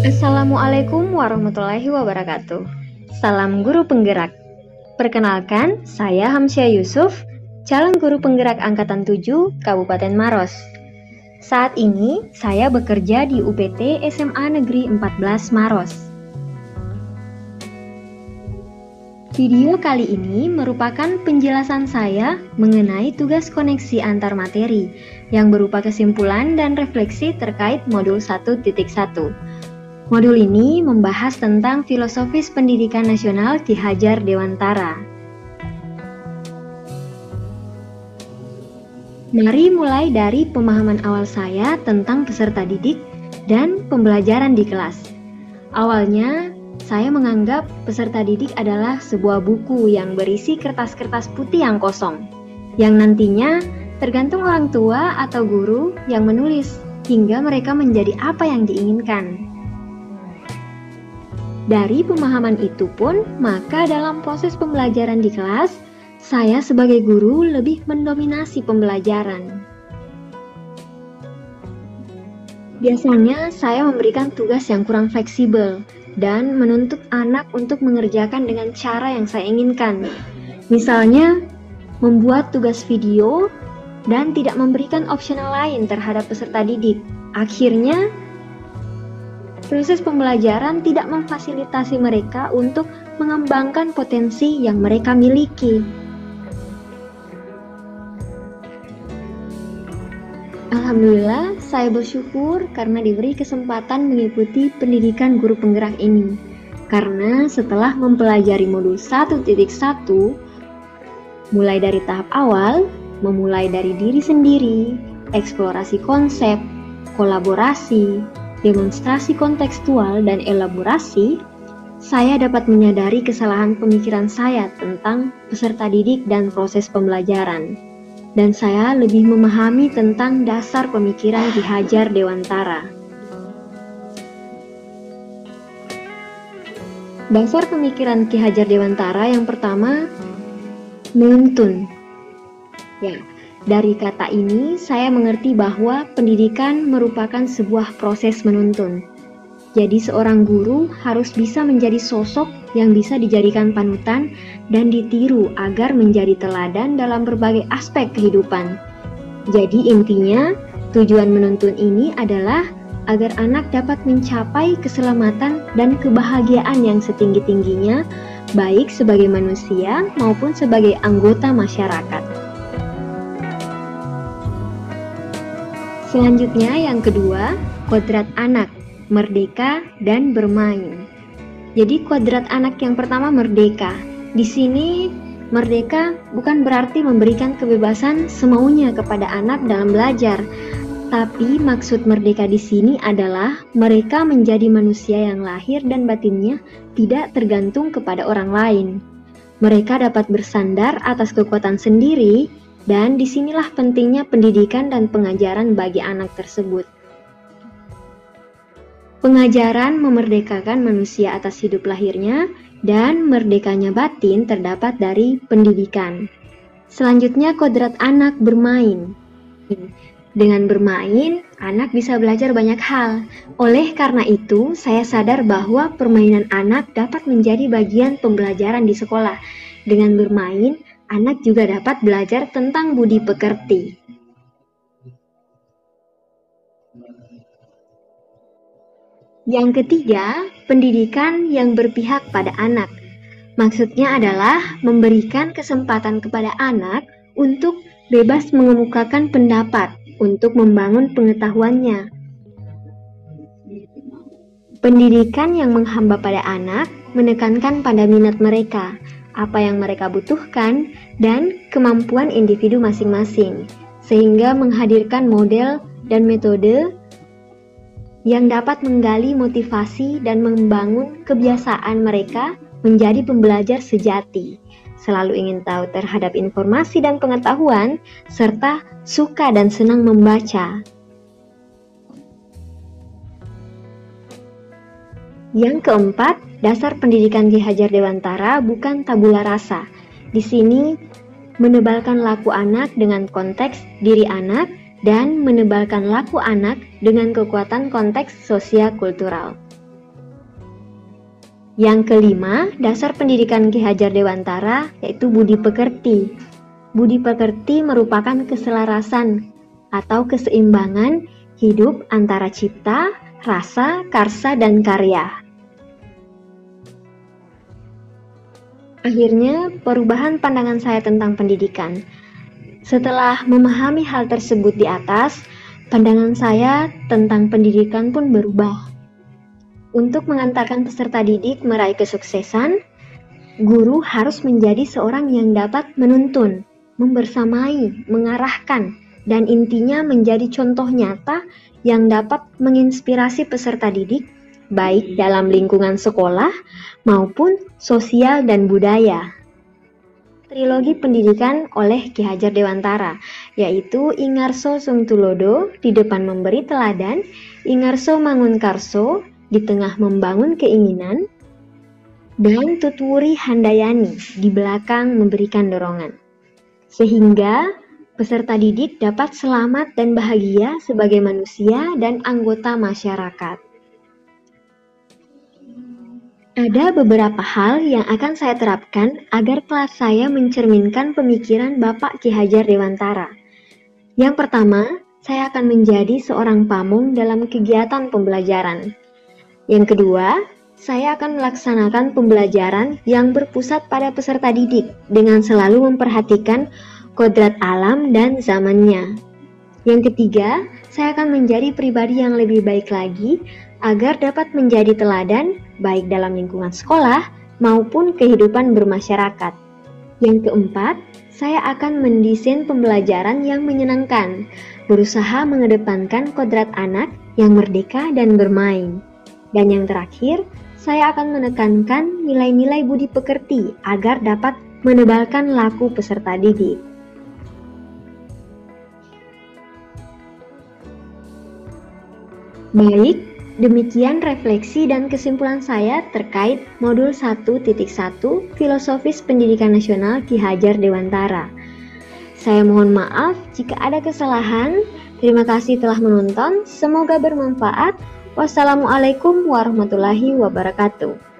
Assalamualaikum warahmatullahi wabarakatuh. Salam guru penggerak. Perkenalkan, saya Hamsyah Yusuf, calon guru penggerak Angkatan 7 Kabupaten Maros. Saat ini, saya bekerja di UPT SMA Negeri 14 Maros. Video kali ini merupakan penjelasan saya mengenai tugas koneksi antar materi yang berupa kesimpulan dan refleksi terkait modul 1.1. Modul ini membahas tentang filosofis pendidikan nasional Ki Hajar Dewantara. Mari mulai dari pemahaman awal saya tentang peserta didik dan pembelajaran di kelas. Awalnya, saya menganggap peserta didik adalah sebuah buku yang berisi kertas-kertas putih yang kosong, yang nantinya tergantung orang tua atau guru yang menulis hingga mereka menjadi apa yang diinginkan. Dari pemahaman itu pun, maka dalam proses pembelajaran di kelas, saya sebagai guru lebih mendominasi pembelajaran. Biasanya saya memberikan tugas yang kurang fleksibel dan menuntut anak untuk mengerjakan dengan cara yang saya inginkan. Misalnya, membuat tugas video dan tidak memberikan opsional lain terhadap peserta didik. Akhirnya, proses pembelajaran tidak memfasilitasi mereka untuk mengembangkan potensi yang mereka miliki. Alhamdulillah, saya bersyukur karena diberi kesempatan mengikuti pendidikan guru penggerak ini. Karena setelah mempelajari modul 1.1, mulai dari tahap awal, memulai dari diri sendiri, eksplorasi konsep, kolaborasi, demonstrasi kontekstual, dan elaborasi, saya dapat menyadari kesalahan pemikiran saya tentang peserta didik dan proses pembelajaran. Dan saya lebih memahami tentang dasar pemikiran Ki Hajar Dewantara. Dasar pemikiran Ki Hajar Dewantara yang pertama, menuntun. Ya, dari kata ini saya mengerti bahwa pendidikan merupakan sebuah proses menuntun. Jadi seorang guru harus bisa menjadi sosok yang bisa dijadikan panutan dan ditiru agar menjadi teladan dalam berbagai aspek kehidupan. Jadi intinya, tujuan menuntun ini adalah agar anak dapat mencapai keselamatan dan kebahagiaan yang setinggi-tingginya, baik sebagai manusia maupun sebagai anggota masyarakat. Selanjutnya yang kedua, kodrat anak, merdeka dan bermain. Jadi kodrat anak yang pertama merdeka. Di sini merdeka bukan berarti memberikan kebebasan semaunya kepada anak dalam belajar, tapi maksud merdeka di sini adalah mereka menjadi manusia yang lahir dan batinnya tidak tergantung kepada orang lain. Mereka dapat bersandar atas kekuatan sendiri, dan disinilah pentingnya pendidikan dan pengajaran bagi anak tersebut. Pengajaran memerdekakan manusia atas hidup lahirnya dan merdekanya batin terdapat dari pendidikan. Selanjutnya kodrat anak bermain. Dengan bermain, anak bisa belajar banyak hal. Oleh karena itu, saya sadar bahwa permainan anak dapat menjadi bagian pembelajaran di sekolah. Dengan bermain, anak juga dapat belajar tentang budi pekerti. Yang ketiga, pendidikan yang berpihak pada anak. Maksudnya adalah memberikan kesempatan kepada anak untuk bebas mengemukakan pendapat untuk membangun pengetahuannya. Pendidikan yang menghamba pada anak menekankan pada minat mereka, apa yang mereka butuhkan, dan kemampuan individu masing-masing, sehingga menghadirkan model dan metode yang dapat menggali motivasi dan membangun kebiasaan mereka menjadi pembelajar sejati, selalu ingin tahu terhadap informasi dan pengetahuan, serta suka dan senang membaca. Yang keempat, dasar pendidikan Ki Hajar Dewantara bukan tabula rasa. Di sini, menebalkan laku anak dengan konteks diri anak, dan menebalkan laku anak dengan kekuatan konteks sosial kultural. Yang kelima, dasar pendidikan Ki Hajar Dewantara yaitu budi pekerti. Budi pekerti merupakan keselarasan atau keseimbangan hidup antara cipta, rasa, karsa, dan karya. Akhirnya, perubahan pandangan saya tentang pendidikan. Setelah memahami hal tersebut di atas, pandangan saya tentang pendidikan pun berubah. Untuk mengantarkan peserta didik meraih kesuksesan, guru harus menjadi seorang yang dapat menuntun, membersamai, mengarahkan, dan intinya menjadi contoh nyata yang dapat menginspirasi peserta didik, baik dalam lingkungan sekolah maupun sosial dan budaya. Trilogi pendidikan oleh Ki Hajar Dewantara, yaitu Ingarso Sungtulodo, di depan memberi teladan, Ingarso Mangunkarso, di tengah membangun keinginan, dan Tutwuri Handayani di belakang memberikan dorongan. Sehingga peserta didik dapat selamat dan bahagia sebagai manusia dan anggota masyarakat. Ada beberapa hal yang akan saya terapkan agar kelas saya mencerminkan pemikiran Bapak Ki Hajar Dewantara. Yang pertama, saya akan menjadi seorang pamong dalam kegiatan pembelajaran. Yang kedua, saya akan melaksanakan pembelajaran yang berpusat pada peserta didik dengan selalu memperhatikan kodrat alam dan zamannya. Yang ketiga, saya akan menjadi pribadi yang lebih baik lagi agar dapat menjadi teladan baik dalam lingkungan sekolah maupun kehidupan bermasyarakat. Yang keempat, saya akan mendesain pembelajaran yang menyenangkan, berusaha mengedepankan kodrat anak yang merdeka dan bermain. Dan yang terakhir, saya akan menekankan nilai-nilai budi pekerti agar dapat menebalkan laku peserta didik. Baik, demikian refleksi dan kesimpulan saya terkait modul 1.1 Filosofis Pendidikan Nasional Ki Hajar Dewantara. Saya mohon maaf jika ada kesalahan. Terima kasih telah menonton, semoga bermanfaat. Wassalamualaikum warahmatullahi wabarakatuh.